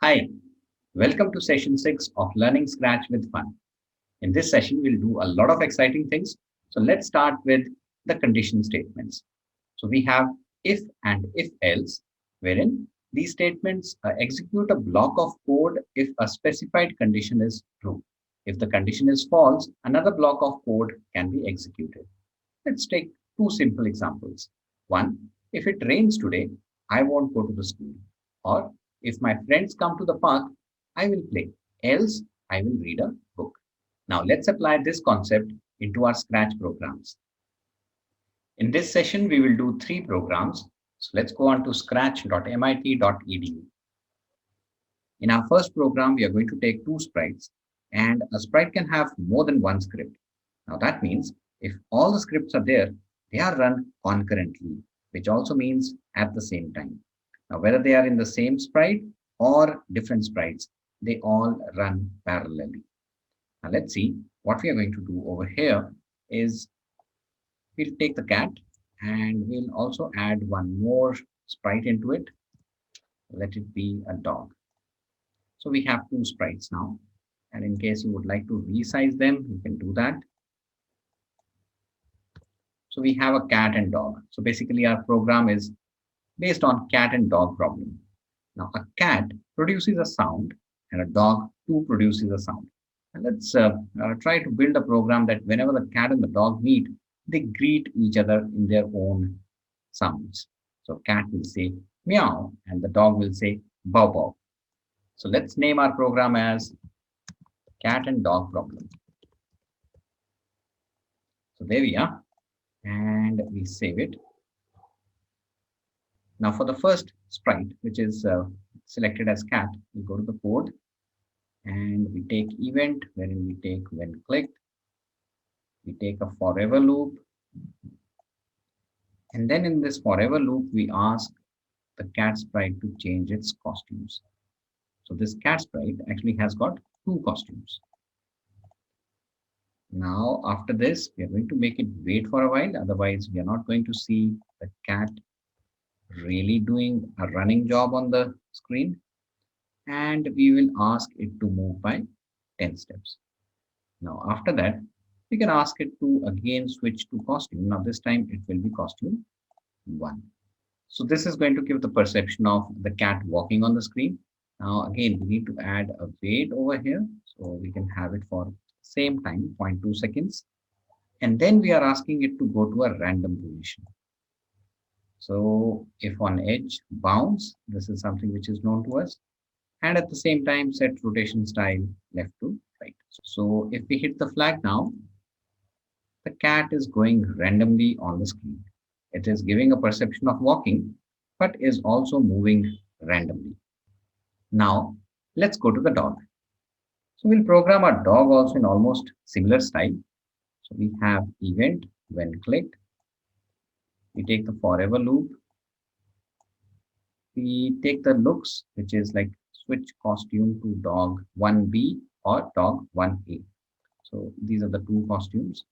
Hi, welcome to session 6 of Learning Scratch with Fun. In this session, we'll do a lot of exciting things. So let's start with the condition statements. So we have if and if else, wherein these statements execute a block of code if a specified condition is true. If the condition is false, another block of code can be executed. Let's take two simple examples. One, if it rains today, I won't go to the school. Or if my friends come to the park, I will play. Else, I will read a book. Now let's apply this concept into our Scratch programs. In this session, we will do three programs. So let's go on to scratch.mit.edu. In our first program, we are going to take two sprites, and a sprite can have more than one script. Now that means if all the scripts are there, they are run concurrently, which also means at the same time. Now, whether they are in the same sprite or different sprites, they all run parallelly. Now let's see what we are going to do over here is we'll take the cat and we'll also add one more sprite into it. Let it be a dog. So we have two sprites now. And in case you would like to resize them, you can do that. So we have a cat and dog. So basically our program is based on cat and dog problem. Now a cat produces a sound and a dog too produces a sound. And let's try to build a program that whenever the cat and the dog meet, they greet each other in their own sounds. So cat will say meow and the dog will say bow bow. So let's name our program as cat and dog problem. So there we are. And we save it. Now for the first sprite, which is selected as cat, we go to the code and we take event wherein we take when clicked, we take a forever loop, and then in this forever loop, we ask the cat sprite to change its costumes. So this cat sprite actually has got two costumes. Now after this, we are going to make it wait for a while, otherwise we are not going to see the cat really doing a running job on the screen, and we will ask it to move by 10 steps. Now after that, we can ask it to again switch to costume. Now this time it will be costume 1. So this is going to give the perception of the cat walking on the screen. Now again, we need to add a wait over here. So we can have it for same time, 0.2 seconds. And then we are asking it to go to a random position. So if on edge bounce, this is something which is known to us. And at the same time, set rotation style left to right. So if we hit the flag now, the cat is going randomly on the screen. It is giving a perception of walking, but is also moving randomly. Now, let's go to the dog. So we'll program our dog also in almost similar style. So we have event when clicked. We take the forever loop. We take the looks, which is like switch costume to dog 1B or dog 1A. So these are the two costumes.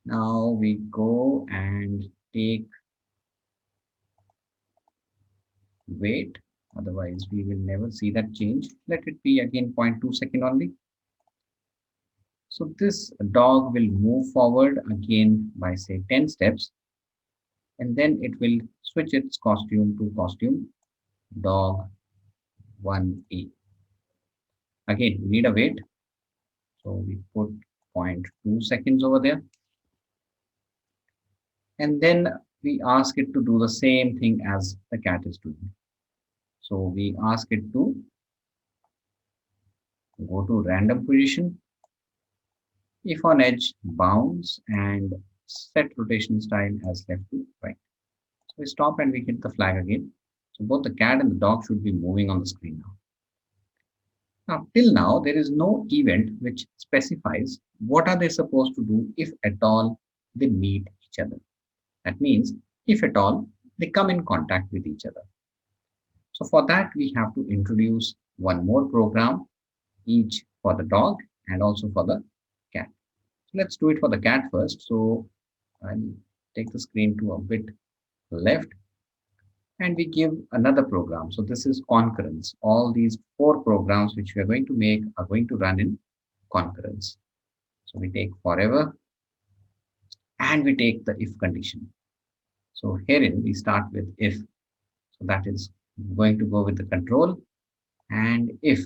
Now we go and take wait, otherwise we will never see that change. Let it be again 0.2 second only. So this dog will move forward again by say 10 steps, and then it will switch its costume to costume dog 1A. Again, we need a wait. So we put 0.2 seconds over there. And then we ask it to do the same thing as the cat is doing. So we ask it to go to random position. If on edge, bounce and set rotation style as left to right. So we stop and we hit the flag again. So both the cat and the dog should be moving on the screen now. Now, till now, there is no event which specifies what are they supposed to do if at all they meet each other. That means if at all they come in contact with each other. So for that, we have to introduce one more program, each for the dog and also for the cat. So let's do it for the cat first. So I'll take the screen to a bit left. and we give another program. So this is concurrence. All these four programs which we are going to make are going to run in concurrence. So we take forever and we take the if condition. So herein we start with if. So that is going to go with the control and if.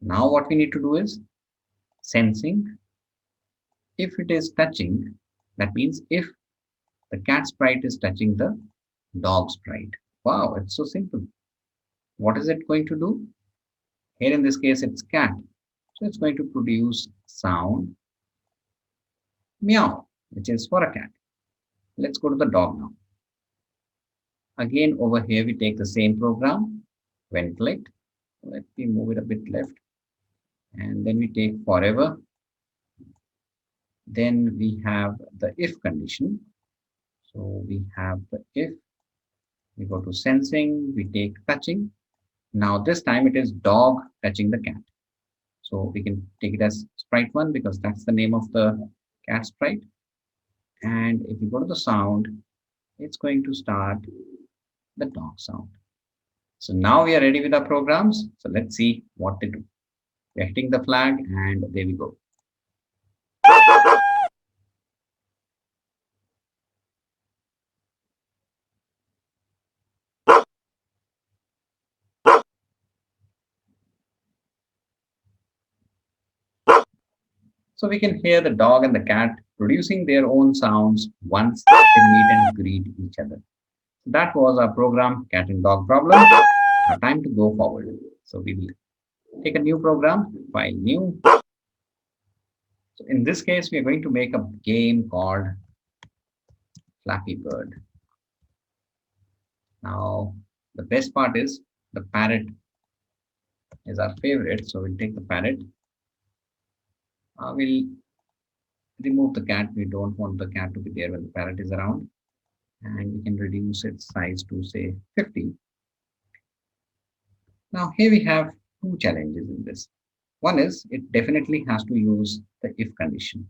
Now what we need to do is sensing. If it is touching, that means if the cat sprite is touching the dog sprite. Wow, it's so simple. What is it going to do? Here in this case, it's cat. So it's going to produce sound meow, which is for a cat. Let's go to the dog now. Again, over here, we take the same program. When clicked, let me move it a bit left. And then we take forever. Then we have the if condition. So we have the if. We go to sensing, we take touching. Now this time it is dog touching the cat. So we can take it as sprite 1 because that's the name of the cat sprite. And if you go to the sound, it's going to start the dog sound. So now we are ready with our programs. So let's see what they do. We're hitting the flag and there we go. So we can hear the dog and the cat producing their own sounds once they meet and greet each other. That was our program, Cat and Dog Problem. Now time to go forward. So we will take a new program, file new. So in this case, we are going to make a game called Flappy Bird. Now, the best part is the parrot is our favorite. So we'll take the parrot. We'll remove the cat. We don't want the cat to be there when the parrot is around. And we can reduce its size to say 50. Now here we have two challenges in this. One is it definitely has to use the if condition.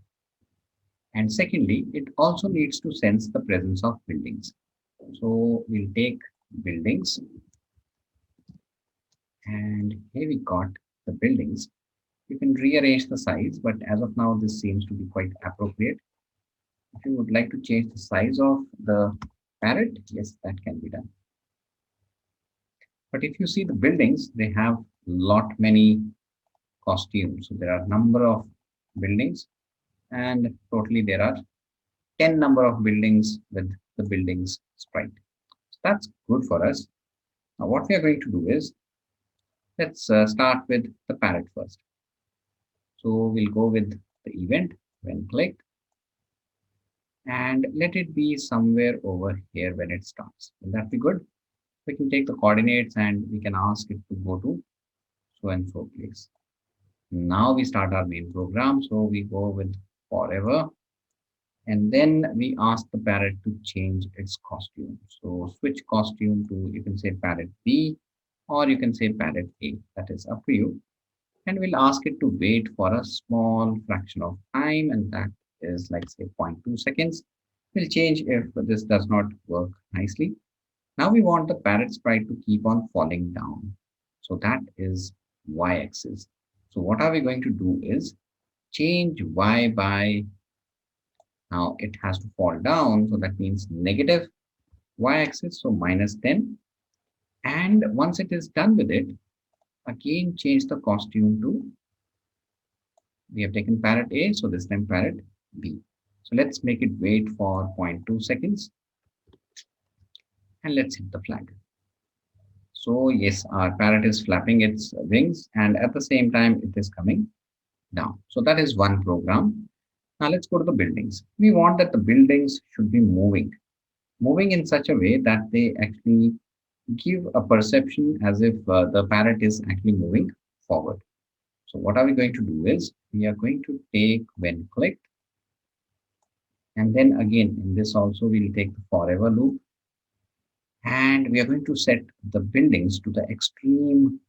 And secondly, it also needs to sense the presence of buildings. So we'll take buildings and here we got the buildings. You can rearrange the size, but as of now, this seems to be quite appropriate. If you would like to change the size of the parrot, yes, that can be done. But if you see the buildings, they have lot many costumes. So there are number of buildings and totally there are 10 number of buildings with the buildings sprite. So that's good for us. Now what we are going to do is, let's start with the parrot first. So we'll go with the event when clicked and let it be somewhere over here when it starts. Will that be good? We can take the coordinates and we can ask it to go to so and so place. Now we start our main program. So we go with forever and then we ask the parrot to change its costume. So switch costume to, you can say parrot B or you can say parrot A. That is up to you. And we'll ask it to wait for a small fraction of time and that is like say 0.2 seconds. We'll change if this does not work nicely. Now we want the parrot sprite to keep on falling down. So that is y-axis. So what are we going to do is change y by, now it has to fall down. So that means negative y-axis, so minus 10. And once it is done with it, again change the costume to, we have taken parrot A, so this time parrot B. So let's make it wait for 0.2 seconds and let's hit the flag. So yes, our parrot is flapping its wings and at the same time it is coming down. So that is one program. Now let's go to the buildings. We want that the buildings should be moving in such a way that they actually give a perception as if the parrot is actually moving forward. So what are we going to do is we are going to take when clicked and then again in this also we'll take the forever loop and we are going to set the buildings to the extreme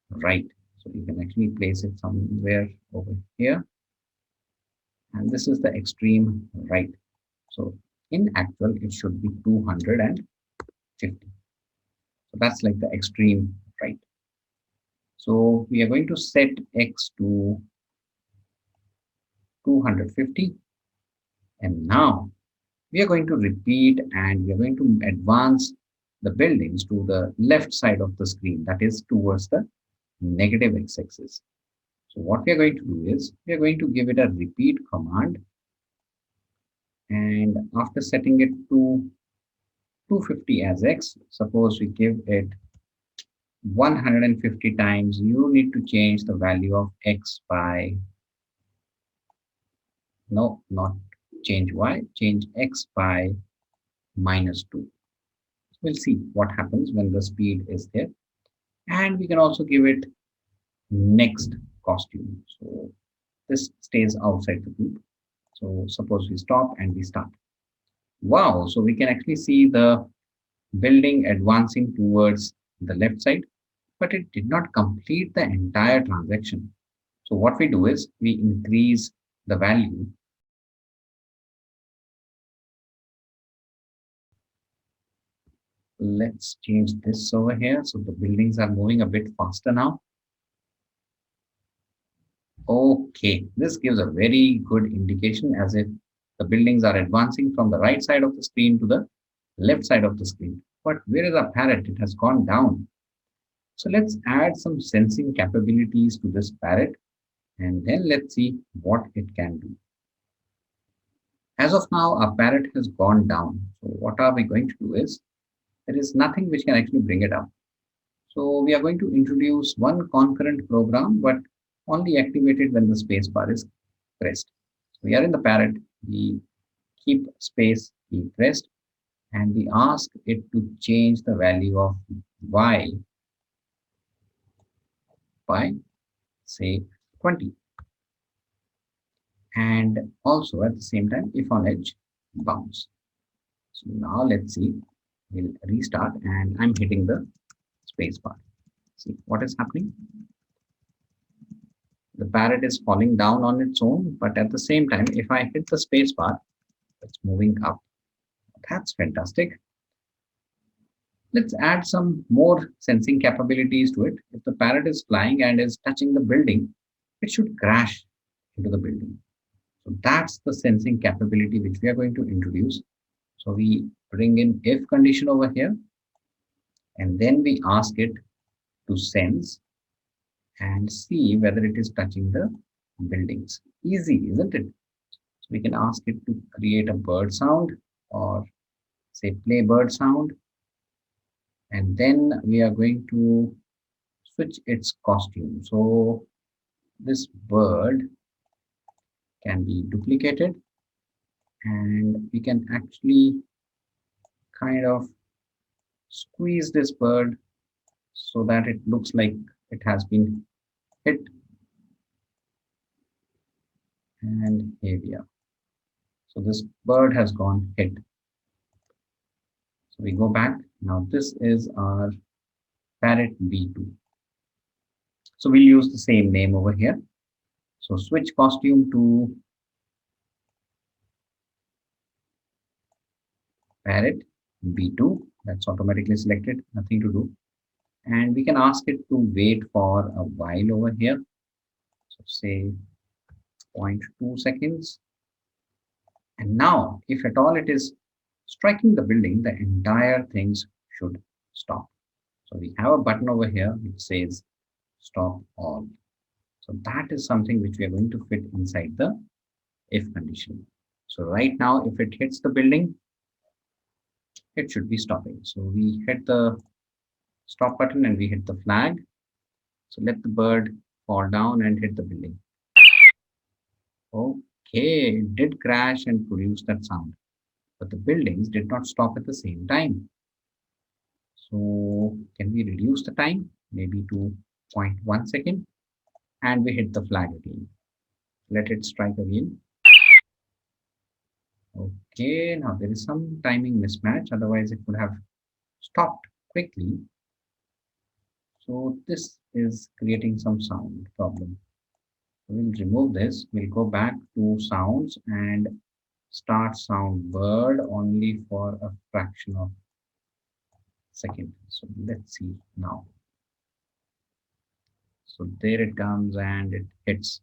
right. So you can actually place it somewhere over here and this is the extreme right. So in actual it should be 200 50. So that's like the extreme, right? So we are going to set x to 250. And now we are going to repeat and we are going to advance the buildings to the left side of the screen, that is towards the negative x-axis. So what we are going to do is we are going to give it a repeat command, and after setting it to 250 as x, suppose we give it 150 times, you need to change the value of x by, no, not change y, change x by -2. We'll see what happens when the speed is there. And we can also give it next costume. So this stays outside the group. So suppose we stop and we start. Wow, so we can actually see the building advancing towards the left side, but it did not complete the entire transaction. So what we do is we increase the value. Let's change this over here. So the buildings are moving a bit faster now. Okay, this gives a very good indication as if the buildings are advancing from the right side of the screen to the left side of the screen. But where is our parrot? It has gone down. So let's add some sensing capabilities to this parrot and then let's see what it can do. As of now, our parrot has gone down. So what are we going to do is there is nothing which can actually bring it up. So we are going to introduce one concurrent program, but only activated when the space bar is pressed. So we are in the parrot, we keep space key pressed, and we ask it to change the value of y by say 20. And also at the same time, if on edge, bounce. So now let's see, we'll restart and I'm hitting the space bar. See what is happening. The parrot is falling down on its own, but at the same time, if I hit the space bar, it's moving up. That's fantastic. Let's add some more sensing capabilities to it. If the parrot is flying and is touching the building, it should crash into the building. So that's the sensing capability which we are going to introduce. So we bring in if condition over here, and then we ask it to sense and see whether it is touching the buildings. Easy, isn't it? So we can ask it to create a bird sound or say play bird sound. And then we are going to switch its costume. So this bird can be duplicated and we can actually kind of squeeze this bird so that it looks like it has been hit. And here we are. So this bird has gone hit. So we go back. Now this is our parrot B2. So we'll use the same name over here. So switch costume to parrot B2. That's automatically selected, nothing to do. And we can ask it to wait for a while over here. So say 0.2 seconds. And now, if at all it is striking the building, the entire things should stop. So we have a button over here which says stop all. So that is something which we are going to fit inside the if condition. So right now, if it hits the building, it should be stopping. So we hit the stop button and we hit the flag. So let the bird fall down and hit the building. Okay, it did crash and produce that sound, but the buildings did not stop at the same time. So can we reduce the time maybe to 0.1 second and we hit the flag again. Let it strike again. Okay, now there is some timing mismatch, otherwise it would have stopped quickly. So this is creating some sound problem. We'll remove this. We'll go back to sounds and start sound bird only for a fraction of second. So let's see now. So there it comes and it hits.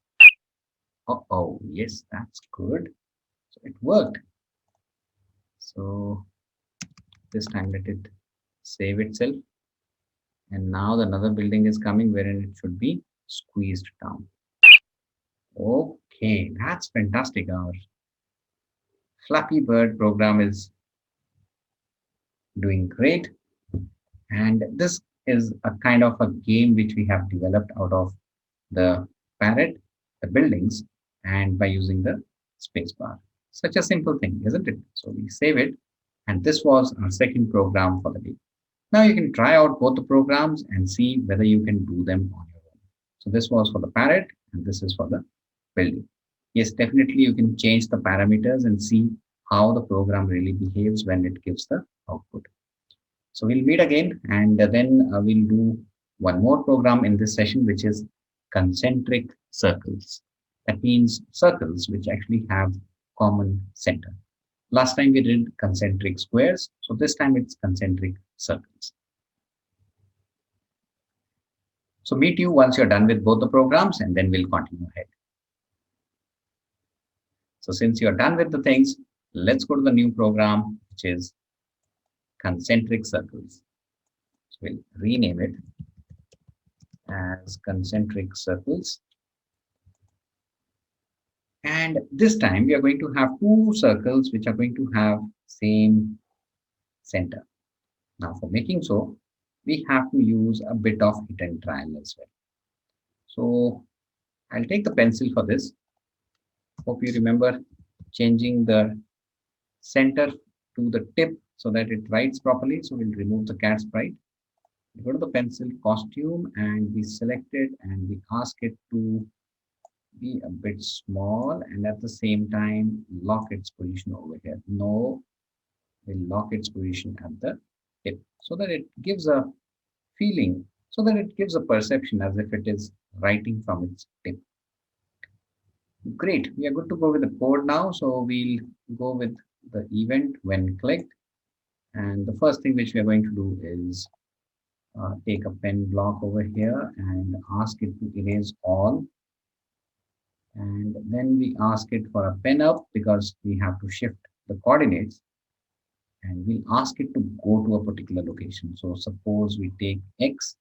Oh, yes, that's good. So it worked. So this time let it save itself. And now another building is coming wherein it should be squeezed down. Okay, that's fantastic. Our Flappy Bird program is doing great. And this is a kind of a game which we have developed out of the parrot, the buildings, and by using the spacebar. Such a simple thing, isn't it? So we save it. And this was our second program for the day. Now you can try out both the programs and see whether you can do them on your own. So this was for the parrot and this is for the building. Yes, definitely you can change the parameters and see how the program really behaves when it gives the output. So we'll meet again and then we'll do one more program in this session, which is concentric circles. That means circles which actually have common center. Last time we did concentric squares, so this time it's concentric circles. So meet you once you're done with both the programs and then we'll continue ahead. So since you're done with the things, let's go to the new program, which is concentric circles. So we'll rename it as concentric circles. And this time we are going to have two circles which are going to have same center. Now for making so, we have to use a bit of hit and trial as well. So I'll take the pencil for this. Hope you remember changing the center to the tip so that it writes properly. So we'll remove the cat sprite. We go to the pencil costume and we select it and we ask it to be a bit small and at the same time lock its position over here. No, we'll lock its position at the tip so that it gives a feeling, so that it gives a perception as if it is writing from its tip. Great, we are good to go with the code now. So we'll go with the event when clicked. And the first thing which we are going to do is take a pen block over here and ask it to erase all. And then we ask it for a pen up because we have to shift the coordinates. And we'll ask it to go to a particular location. So suppose we take X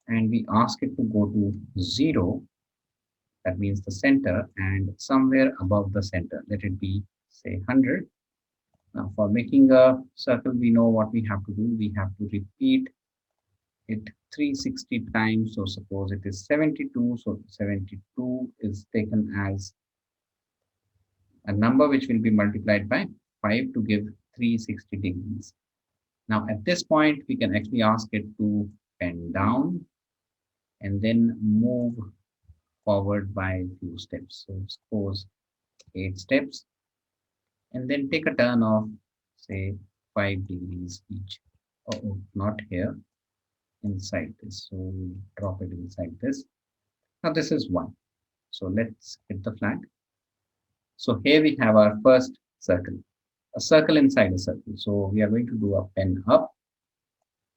and we ask it to go to 0. That means the center and somewhere above the center. Let it be, say, 100. Now, for making a circle, we know what we have to do. We have to repeat it 360 times. So suppose it is 72. So 72 is taken as a number which will be multiplied by 5 to give 360 degrees. Now, at this point, we can actually ask it to bend down and then move forward by a few steps. So suppose 8 steps and then take a turn of say 5 degrees each. Oh, not here, inside this. So we'll drop it inside this. Now this is 1. So let's hit the flag. So here we have our first circle, a circle inside a circle. So we are going to do a pen up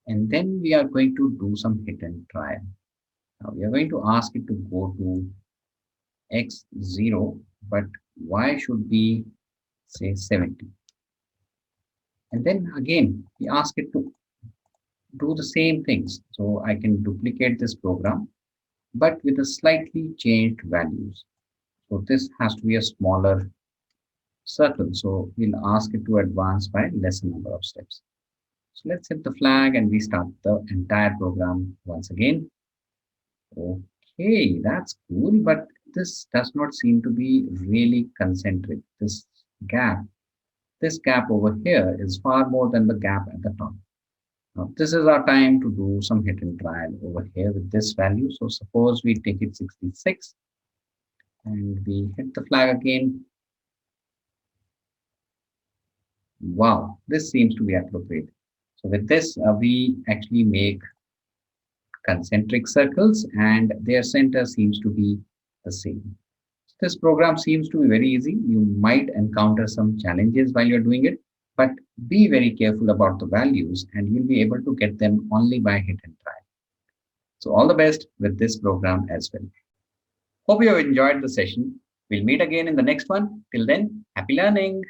and then we are going to do some hit and trial. Now we are going to ask it to go to X0, but Y should be say 70. And then again, we ask it to do the same things. So I can duplicate this program, but with a slightly changed values. So this has to be a smaller circle. So we'll ask it to advance by lesser number of steps. So let's hit the flag and we start the entire program once again. Okay, that's cool, but this does not seem to be really concentric. Gap, this gap over here is far more than the gap at the top. Now, this is our time to do some hit and trial over here with this value. So suppose we take it 66 and we hit the flag again. Wow, this seems to be appropriate. So with this, we actually make concentric circles and their center seems to be the same. This program seems to be very easy. You might encounter some challenges while you're doing it, But be very careful about the values and you'll be able to get them only by hit and try. So all the best with this program as well. Hope you have enjoyed the session. We'll meet again in the next one. Till then, happy learning.